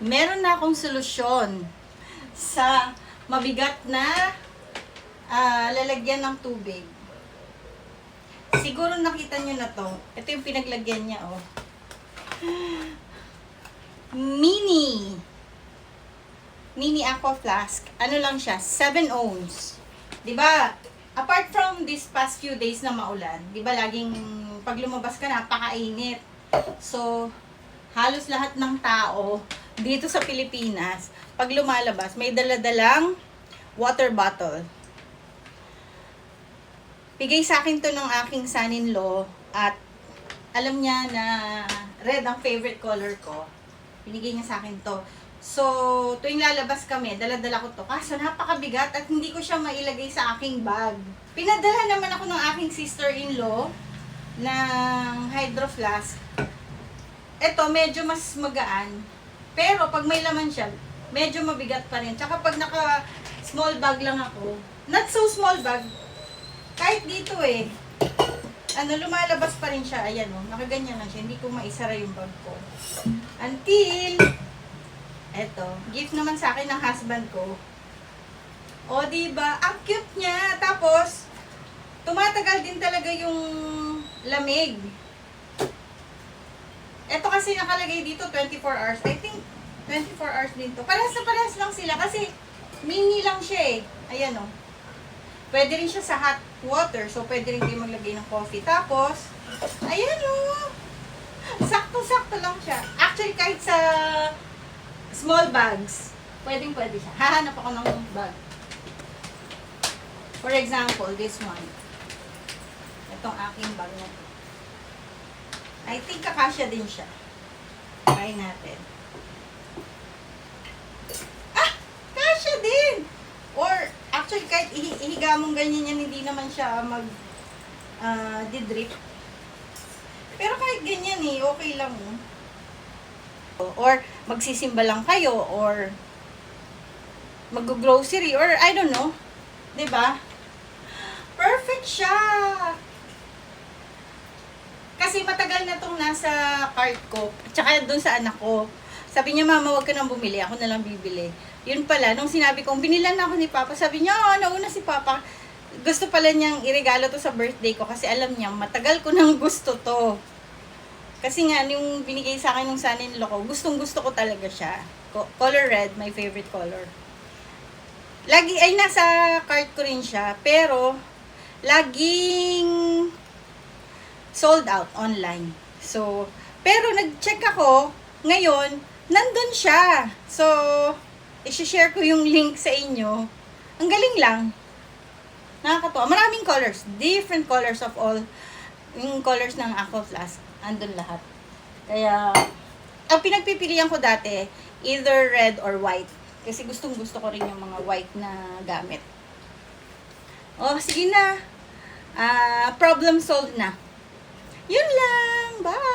meron na akong solusyon sa mabigat na lalagyan ng tubig. Siguro nakita nyo na to. Ito yung pinaglagyan niya, oh. Mini aqua flask. Ano lang siya? 7 ohms. Diba? Apart from this past few days na maulan, diba laging pag lumabas ka napakainit. So, halos lahat ng tao dito sa Pilipinas, pag lumalabas, may daladalang water bottle. Bigay sa akin to ng aking son-in-law at alam niya na red ang favorite color ko. Binigay niya sa akin to. So, tuwing lalabas kami, dala-dala ko to. Kaso napakabigat at hindi ko siya mailagay sa aking bag. Pinadala naman ako ng aking sister-in-law ng hydro flask. Ito, medyo mas magaan. Pero pag may laman siya, medyo mabigat pa rin. Tsaka pag naka small bag lang ako, not so small bag, kahit dito eh, lumalabas pa rin siya. Ayan o, nakaganyan lang siya. Hindi ko maisara yung bag ko. Until, eto, gift naman sa akin ng husband ko. O, diba? Ang cute niya. Tapos, tumatagal din talaga yung lamig. Ito kasi nakalagay dito 24 hours. I think 24 hours din to. Parehas na parehas lang sila kasi mini lang siya eh. Ayan o. Pwede rin siya sa hot water. So, pwede rin kayo maglagay ng coffee. Tapos, ayan o. Sakto-sakto lang siya. Actually, kahit sa small bags, pwede siya. Hahanap ako ng bag. For example, this one. Itong aking bag na to. I think kakasya din siya. Try natin. Ah! Kasya din! Or, actually, kahit ihiga mong ganyan yan, hindi naman siya didrip. Pero kahit ganyan eh, okay lang. Or, magsisimba lang kayo, or mag-grocery, or I don't know. Diba? Perfect siya! Kasi matagal na itong nasa cart ko. Tsaka doon sa anak ko. Sabi niya, mama, wag ka nang bumili. Ako na lang bibili. Yun pala, nung sinabi kong binilan na ako ni Papa, sabi niya, nauna si Papa. Gusto pala niyang iregalo to sa birthday ko kasi alam niya, matagal ko nang gusto to. Kasi nga, yung binigay sa akin ng son-in-law ko, gustong-gusto ko talaga siya. Color red, my favorite color. Lagi, ay nasa cart ko rin siya. Pero, laging sold out online. So, pero nag-check ako, ngayon, nandun siya. So, i-share ko yung link sa inyo. Ang galing lang. Nakakatuwa. Maraming colors. Different colors of all. Yung colors ng Aqua Flask. Andun lahat. Kaya, ang pinagpipilian ko dati, either red or white. Kasi gustong gusto ko rin yung mga white na gamit. Oh, sige na. Problem solved na. Yun lang. Bye!